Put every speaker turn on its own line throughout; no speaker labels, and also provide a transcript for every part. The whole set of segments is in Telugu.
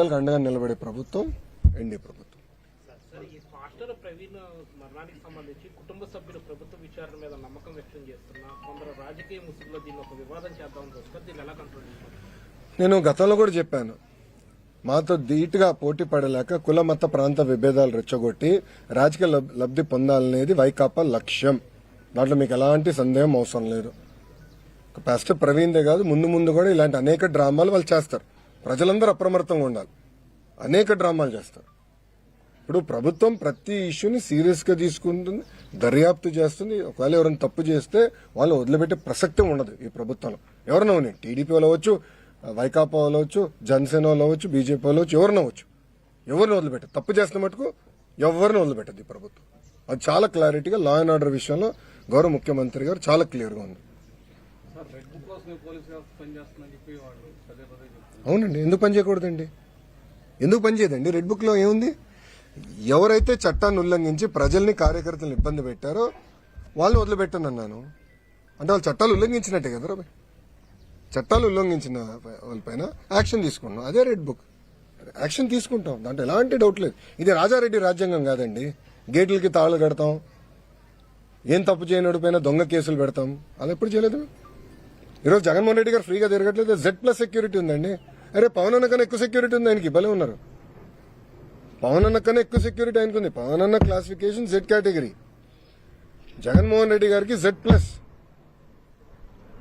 అండగా నిలబడే ప్రభుత్వం ఎన్డీఏ ప్రభుత్వం.
ప్రవీణ్ మరణానికి సంబంధించి కుటుంబ సభ్యులు ప్రభుత్వ విచారణ మీద నమ్మకం వ్యక్తం చేస్తున్నా కొందరు రాజకీయ ముసుగులో దీన్ని ఒక వివాదం చేద్దామని వస్తే దీన్ని ఎలా కంట్రోల్ చేస్తారు?
నేను గతంలో కూడా చెప్పాను, మాతో ధీటుగా పోటీ పడలేక కుల మత ప్రాంత విభేదాలు రెచ్చగొట్టి రాజకీయ లబ్ధి పొందాలనేది వైకాపా లక్ష్యం. దాంట్లో మీకు ఎలాంటి సందేహం అవసరం లేదు. పాస్టర్ ప్రవీణ్దే కాదు, ముందు ముందు కూడా ఇలాంటి అనేక డ్రామాలు వాళ్ళు చేస్తారు. ప్రజలందరూ అప్రమత్తంగా ఉండాలి. అనేక డ్రామాలు చేస్తారు. ఇప్పుడు ప్రభుత్వం ప్రతి ఇష్యూని సీరియస్ గా తీసుకుంటుంది, దర్యాప్తు చేస్తుంది. ఒకవేళ ఎవరైనా తప్పు చేస్తే వాళ్ళు వదిలిపెట్టే ప్రసక్తి ఉండదు ఈ ప్రభుత్వంలో. ఎవరైనా ఉన్నాయి, టీడీపీ వాళ్ళు అవ్వచ్చు, వైకాపా వాళ్ళు అవ్వచ్చు, జనసేన వాళ్ళు అవ్వచ్చు, బీజేపీ వాళ్ళు అవ్వచ్చు, ఎవరైనా అవ్వచ్చు. ఎవరిని వదిలిపెట్టదు, తప్పు చేస్తున్న మటుకు ఎవరిని వదిలిపెట్టదు ఈ ప్రభుత్వం. అది చాలా క్లారిటీగా లా అండ్ ఆర్డర్ విషయంలో గౌరవ ముఖ్యమంత్రి గారు చాలా క్లియర్ గా ఉంది. అవునండి, ఎందుకు పని చేయకూడదండి? ఎందుకు పని చేయదండి? రెడ్ బుక్ లో ఏముంది? ఎవరైతే చట్టాన్ని ఉల్లంఘించి ప్రజల్ని కార్యకర్తలను ఇబ్బంది పెట్టారో వాళ్ళు వదిలిపెట్టనన్నాను అంటే వాళ్ళు చట్టాలు ఉల్లంఘించినట్టే కదా. చట్టాలు ఉల్లంఘించిన వాళ్ళపైన యాక్షన్ తీసుకున్నాం, అదే రెడ్ బుక్. యాక్షన్ తీసుకుంటాం, దాంట్లో ఎలాంటి డౌట్ లేదు. ఇది రాజారెడ్డి రాజ్యాంగం కాదండి. గేట్లకి తాళాలు కడతాం, ఏం తప్పు చేయనోడి పైన దొంగ కేసులు పెడతాం. అలా ఎప్పుడు చేయలేదు. ఈరోజు జగన్మోహన్ రెడ్డి గారు ఫ్రీగా తిరగట్లేదు, Z+ సెక్యూరిటీ ఉందండి. అరే పవన్ అన్న కన్నా ఎక్కువ సెక్యూరిటీ ఉంది ఆయనకి, భలే ఉన్నారు. పవన్ అన్న కన్నా ఎక్కువ సెక్యూరిటీ ఆయనకుంది. పవన్ అన్న classification Z category, Jaganmohan Reddy గారికి Z+.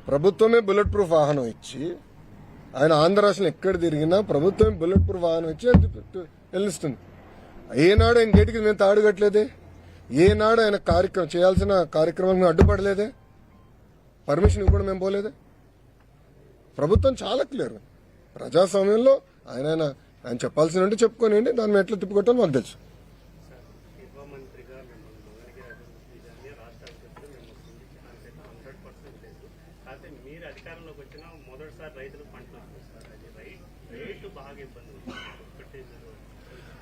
ప్రభుత్వమే బుల్లెట్ ప్రూఫ్ వాహనం ఇచ్చి, ఆయన ఆంధ్ర రాష్ట్రంలో ఎక్కడ తిరిగినా ప్రభుత్వమే బుల్లెట్ ప్రూఫ్ వాహనం ఇచ్చి వెళ్ళిస్తుంది. ఏనాడు ఆయన గేటుకి మేము తాడుగట్లేదే, ఏనాడు ఆయన చేయాల్సిన కార్యక్రమాలకు మేము అడ్డుపడలేదే, పర్మిషన్ ఇవ్వకుండా మేము పోలేదే. ప్రభుత్వం చాలా క్లియర్. ప్రజాస్వామ్యంలో ఆయన చెప్పాల్సిన చెప్పుకోనండి, దాన్ని ఎట్లా తిప్పుకోవటం మాకు తెలుసు.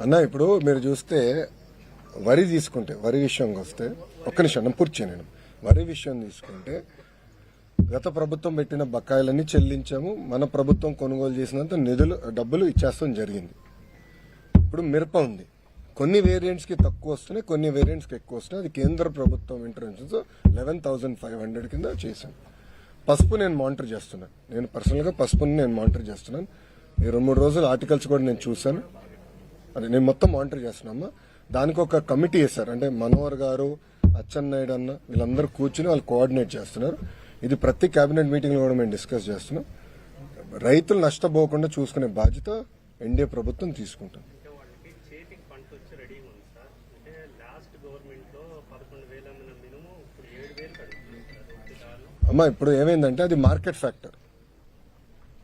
అన్న ఇప్పుడు మీరు చూస్తే వరి తీసుకుంటే, వరి విషయంకి వస్తే ఒక్క నిమిషం పూర్తి చేయను. వరి విషయం తీసుకుంటే గత ప్రభుత్వం పెట్టిన బకాయిలన్నీ చెల్లించాము. మన ప్రభుత్వం కొనుగోలు చేసినంత డబ్బులు ఇచ్చేస్తాం జరిగింది. ఇప్పుడు మిరప ఉంది, కొన్ని వేరియంట్స్ కి తక్కువ వస్తున్నాయి, కొన్ని వేరియంట్స్ కి ఎక్కువ వస్తున్నాయి. అది కేంద్ర ప్రభుత్వం ఇంటర్వెన్షన్స్ 11,500 కింద చేశాను. పసుపు నేను మానిటర్ చేస్తున్నాను, నేను పర్సనల్ గా పసుపుని నేను మానిటర్ చేస్తున్నాను. ఈ 2-3 రోజులు ఆర్టికల్స్ కూడా నేను చూశాను. అది నేను మొత్తం మానిటర్ చేస్తున్నామా. దానికి ఒక కమిటీ వేశారు, అంటే మనోహర్ గారు, అచ్చెన్నాయుడు అన్న, వీళ్ళందరూ కూర్చుని వాళ్ళు కోఆర్డినేట్ చేస్తున్నారు. ఇది ప్రతి కేబినెట్ మీటింగ్ లో కూడా మేము డిస్కస్ చేస్తున్నాం. రైతులు నష్టపోకుండా చూసుకునే బాధ్యత ఎన్డీఏ ప్రభుత్వం తీసుకుంటాం. అమ్మా ఇప్పుడు ఏమైందంటే అది మార్కెట్ ఫ్యాక్టర్,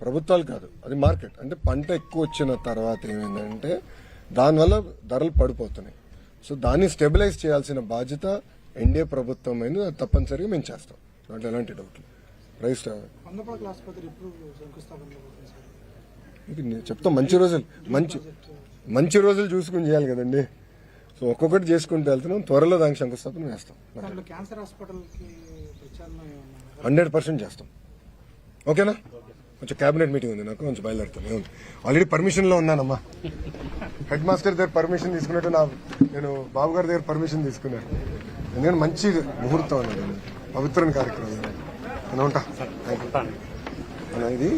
ప్రభుత్వాలు కాదు, అది మార్కెట్. అంటే పంట ఎక్కువ వచ్చిన తర్వాత ఏమైందంటే దానివల్ల ధరలు పడిపోతున్నాయి. సో దాన్ని స్టెబిలైజ్ చేయాల్సిన బాధ్యత ఎన్డీఏ ప్రభుత్వం అయింది. అది తప్పనిసరిగా మేము చేస్తాం, దాంట్లో ఎలాంటి డౌట్ లేదు. ప్రైస్ చెప్తాం, మంచి రోజులు చూసుకుని చేయాలి కదండి. సో ఒక్కొక్కటి చేసుకుంటూ వెళ్తున్నాం, త్వరలో దానికి శంకుస్థాపన వేస్తాం. 100% చేస్తాం. ఓకేనా? కొంచెం కేబినెట్ మీటింగ్ ఉంది, నాకు కొంచెం బయలుదేరుతాను. ఆల్రెడీ పర్మిషన్ లో ఉన్నానమ్మా. హెడ్ మాస్టర్ దగ్గర పర్మిషన్ తీసుకున్నట్టు నేను బాబు గారి దగ్గర పర్మిషన్ తీసుకున్నాను. ఎందుకంటే మంచి ముహూర్తం అన్నది, పవిత్రమైన కార్యక్రమం. ఉంటా. ఇది